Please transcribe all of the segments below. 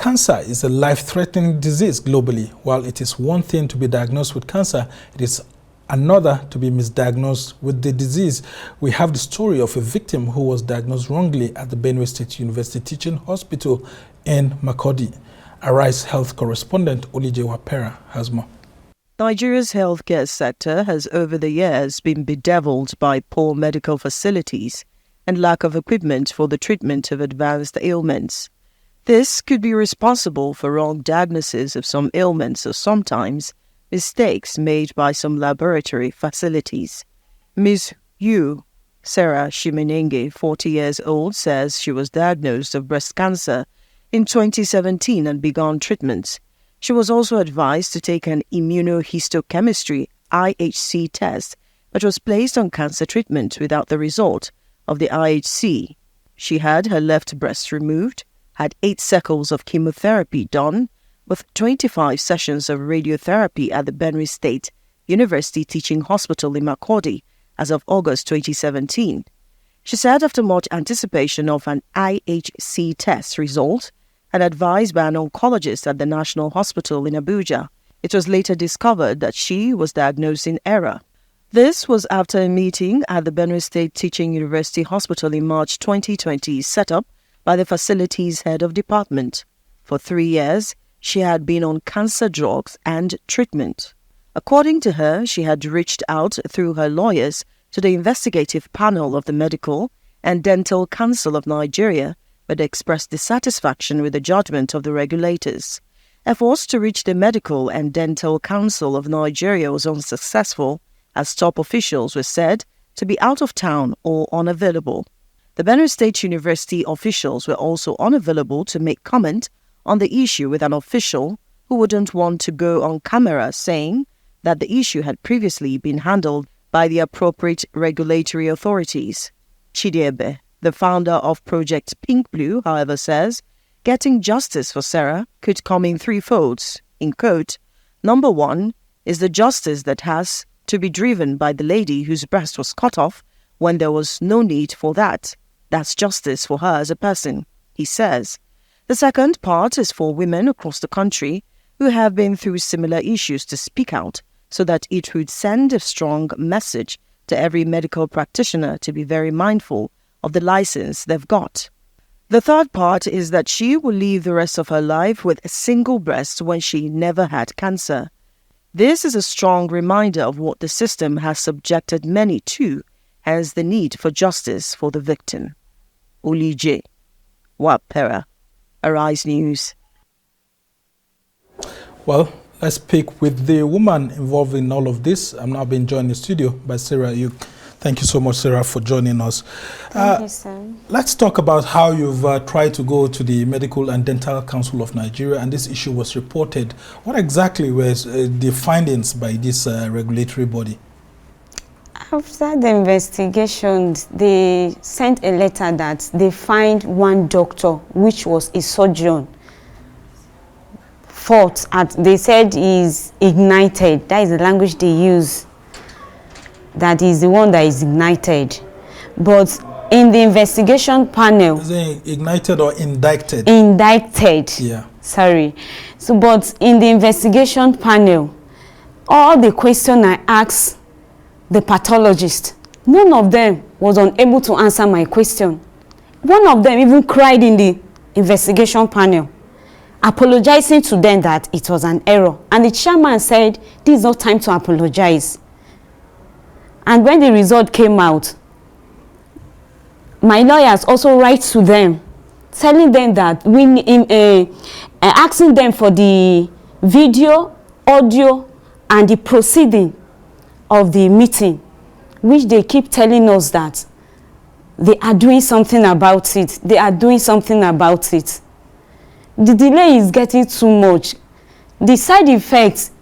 Cancer is a life-threatening disease globally. While it is one thing to be diagnosed with cancer, it is another to be misdiagnosed with the disease. We have the story of a victim who was diagnosed wrongly at the Benue State University Teaching Hospital in Makurdi. Arise Health correspondent Olije Wapera has more. Nigeria's healthcare sector has over the years been bedeviled by poor medical facilities and lack of equipment for the treatment of advanced ailments. This could be responsible for wrong diagnosis of some ailments or sometimes mistakes made by some laboratory facilities. Ms. Yugh, Serah Shimenenge, 40 years old, says she was diagnosed of breast cancer in 2017 and began treatment. She was also advised to take an immunohistochemistry IHC test, but was placed on cancer treatment without the result of the IHC. She had her left breast removed, had 8 cycles of chemotherapy done, with 25 sessions of radiotherapy at the Benue State University Teaching Hospital in Makurdi as of August 2017. She said after much anticipation of an IHC test result and advised by an oncologist at the National Hospital in Abuja, it was later discovered that she was diagnosed in error. This was after a meeting at the Benue State Teaching University Hospital in March 2020 set up by the facility's head of department. For 3 years, she had been on cancer drugs and treatment. According to her, she had reached out through her lawyers to the investigative panel of the Medical and Dental Council of Nigeria, but expressed dissatisfaction with the judgment of the regulators. Efforts to reach the Medical and Dental Council of Nigeria was unsuccessful, as top officials were said to be out of town or unavailable. The Benue State University officials were also unavailable to make comment on the issue, with an official who wouldn't want to go on camera saying that the issue had previously been handled by the appropriate regulatory authorities. Chidiebe, the founder of Project Pink Blue, however, says getting justice for Serah could come in 3 folds. In quote, number 1 is the justice that has to be driven by the lady whose breast was cut off when there was no need for that. That's justice for her as a person, he says. The second part is for women across the country who have been through similar issues to speak out, so that it would send a strong message to every medical practitioner to be very mindful of the license they've got. The third part is that she will live the rest of her life with a single breast when she never had cancer. This is a strong reminder of what the system has subjected many to, hence the need for justice for the victim. Olije Wapera, Arise News. Well, let's speak with the woman involved in all of this. I'm now being joined in the studio by Serah Yugh. Thank you so much, Serah, for joining us. Thank you, sir. Let's talk about how you've tried to go to the Medical and Dental Council of Nigeria, and this issue was reported. What exactly were the findings by this regulatory body? After the investigations, they sent a letter that they find one doctor, which was a surgeon, fault at, they said is ignited. That is the language they use. That is the one that is ignited. But in the investigation panel... Is it ignited or indicted? Indicted. Yeah. Sorry. So, but in the investigation panel, all the questions I asked the pathologist, none of them was unable to answer my question. One of them even cried in the investigation panel, apologizing to them that it was an error. And the chairman said, this is not time to apologize. And when the result came out, my lawyers also write to them, telling them that asking them for the video, audio, and the proceeding of the meeting, which they keep telling us that they are doing something about it. They are doing something about it. The delay is getting too much. The side effects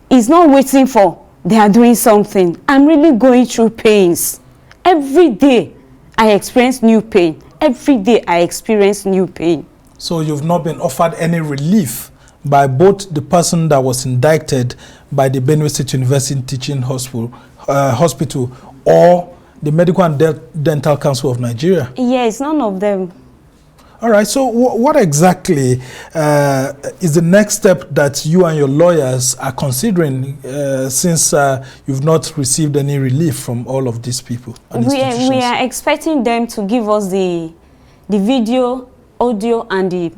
is not waiting for they are doing something. I'm really going through pains. Every day I experience new pain. Every day I experience new pain. So you've not been offered any relief by both the person that was indicted by the Benue State University Teaching Hospital or the Medical and Dental Council of Nigeria? Yes, none of them. All right, so what exactly is the next step that you and your lawyers are considering since you've not received any relief from all of these people and institutions? We are expecting them to give us the video, audio, and the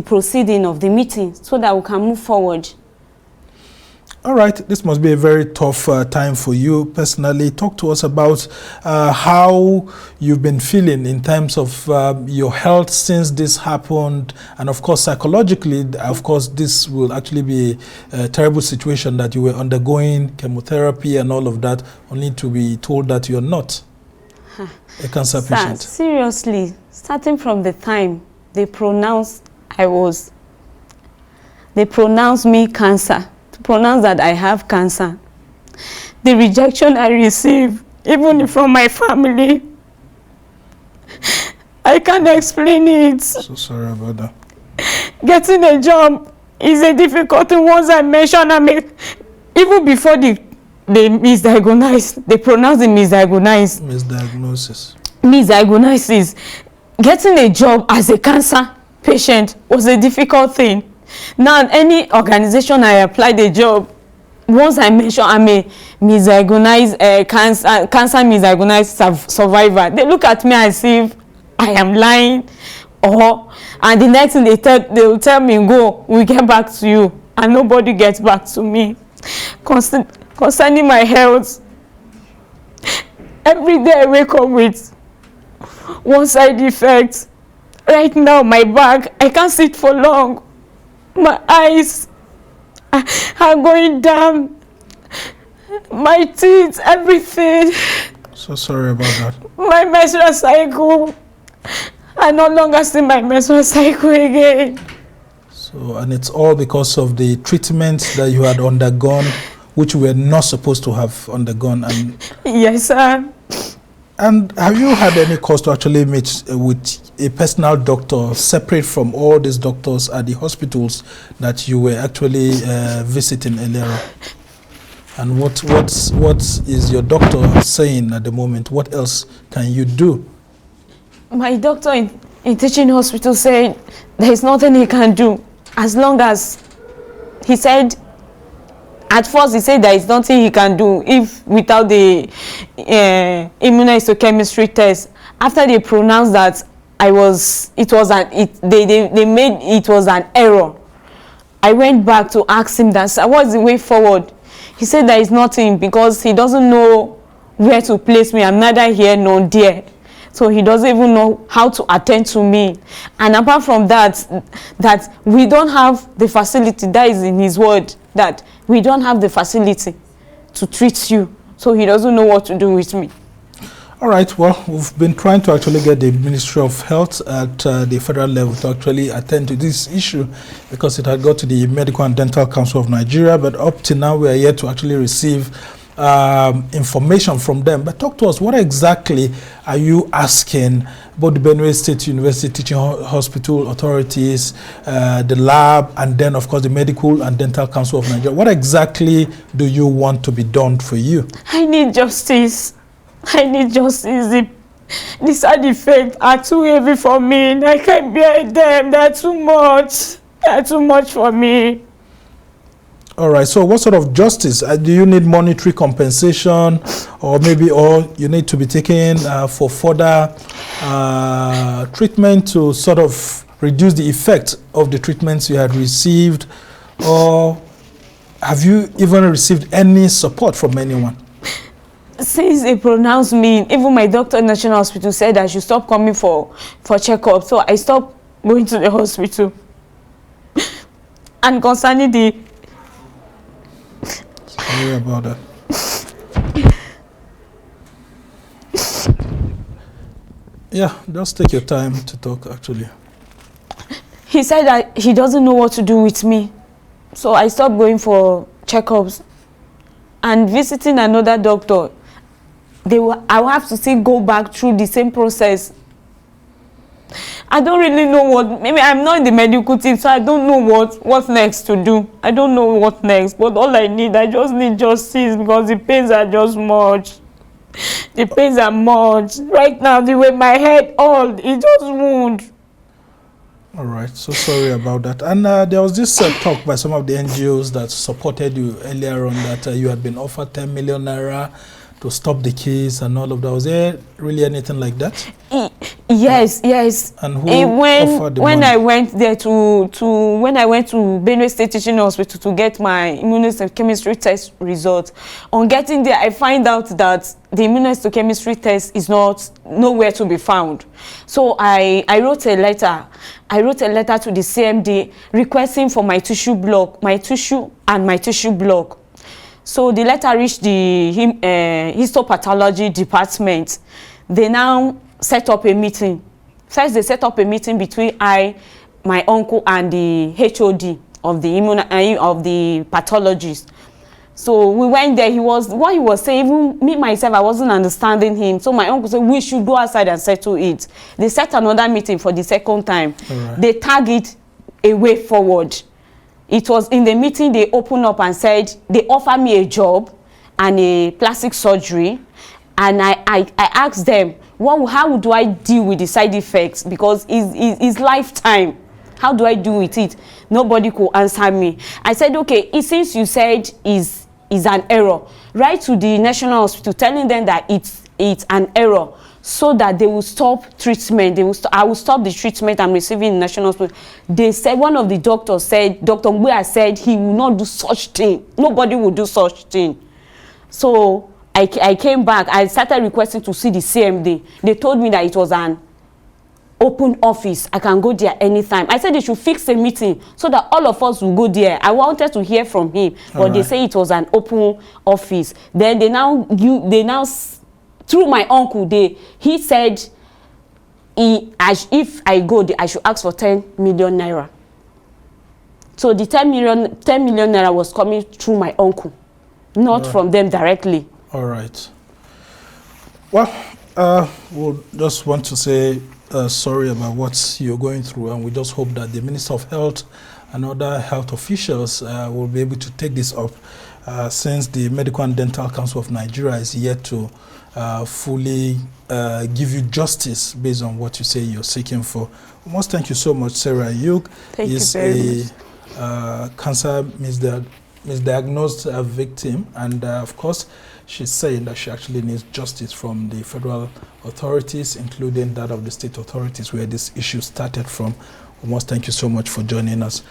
proceeding of the meeting so that we can move forward. All right, this must be a very tough time for you personally. Talk to us about how you've been feeling in terms of your health since this happened. And of course, psychologically, of course, this will actually be a terrible situation that you were undergoing chemotherapy and all of that, only to be told that you're not a cancer patient. Seriously, starting from the time they pronounced me cancer, to pronounce that I have cancer, the rejection I receive, even from my family, I can't explain it. So sorry about that. Getting a job is a difficult thing. Once I mention, even before they misdiagnosed, they pronounce the misdiagnosed. Misdiagnosis. Getting a job as a cancer patient was a difficult thing. Now, any organization I applied a job, once I mention I'm a misdiagnosed cancer misdiagnosed survivor, they look at me as if I am lying, and the next thing they will tell me, go, we'll get back to you, and nobody gets back to me. Concerning my health, every day I wake up with one side effect. Right now, my back, I can't sit for long. My eyes are going down. My teeth, everything. So sorry about that. My menstrual cycle, I no longer see my menstrual cycle again. So, and it's all because of the treatment that you had undergone, which we were not supposed to have undergone. And yes, sir. And have you had any cause to actually meet with a personal doctor separate from all these doctors at the hospitals that you were actually visiting earlier? And what is your doctor saying at the moment? What else can you do? My doctor in teaching hospital said there is nothing he can do, as long as he said. At first, he said there is nothing he can do if without the immunohistochemistry test. After they pronounced that they made it was an error, I went back to ask him that, sir, what's the way forward? He said there is nothing because he doesn't know where to place me. I'm neither here nor there. So he doesn't even know how to attend to me. And apart from that we don't have the facility, that is in his word, that we don't have the facility to treat you. So he doesn't know what to do with me. All right, well, we've been trying to actually get the Ministry of Health at the federal level to actually attend to this issue because it had got to the Medical and Dental Council of Nigeria, but up to now we are yet to actually receive information from them. But talk to us, what exactly are you asking both the Benue State University Teaching Hospital authorities, the lab, and then of course the Medical and Dental Council of Nigeria? What exactly do you want to be done for you? I need justice. I need justice. The side effects are too heavy for me. I can't bear them. They're too much. They're too much for me. All right, so what sort of justice? Do you need monetary compensation, or you need to be taken for further treatment to sort of reduce the effect of the treatments you had received, or have you even received any support from anyone? Since they pronounced me, even my doctor in National Hospital said I should stop coming for checkup, so I stopped going to the hospital. And concerning the... Sorry about that. Yeah, just take your time to talk, actually. He said that he doesn't know what to do with me, so I stopped going for checkups and visiting another doctor. I will have to still go back through the same process. I don't really know what, maybe I'm not in the medical team, so I don't know what's next to do. I don't know what next, but all I just need justice because the pains are just much. The pains are much. Right now, the way my head all, it just wound. All right, so sorry about that. And there was this talk by some of the NGOs that supported you earlier on that you had been offered 10 million naira to stop the case and all of that. Was there really anything like that? Yes, yes. And who offered the when money? I went there when I went to Benue State Teaching Hospital to get my immunohistochemistry test results, on getting there, I find out that the immunohistochemistry test is nowhere to be found. So I wrote a letter. I wrote a letter to the CMD requesting for my tissue block, my tissue block. So the letter reached the histopathology department. They now set up a meeting. First, they set up a meeting between my uncle, and the HOD of the pathologist. So we went there. What he was saying, even me myself, I wasn't understanding him. So my uncle said we should go outside and settle it. They set another meeting for the second time. Right. They tagged a way forward. It was in the meeting they opened up and said they offered me a job and a plastic surgery, and I asked them, how do I deal with the side effects, because it's lifetime. How do I deal with it? Nobody could answer me. I said, okay, since you said is an error, write to the National Hospital telling them that it's an error, so that they will stop treatment. I will stop the treatment I'm receiving in National Hospital. They said, one of the doctors said, Dr. Mbuya said he will not do such thing. Nobody will do such thing. So I came back. I started requesting to see the CMD. They told me that it was an open office. I can go there anytime. I said they should fix a meeting so that all of us will go there. I wanted to hear from him, but they say it was an open office. Then they now through my uncle, he said if I go there, I should ask for 10 million naira. So the 10 million naira was coming through my uncle, not from them directly. All right. Well, we'll just want to say sorry about what you're going through, and we just hope that the Minister of Health and other health officials will be able to take this up, since the Medical and Dental Council of Nigeria is yet to fully give you justice based on what you say you're seeking for. We must thank you so much. Serah Yugh is a cancer misdiagnosed victim, and of course she's saying that she actually needs justice from the federal authorities, including that of the state authorities where this issue started from. We must thank you so much for joining us.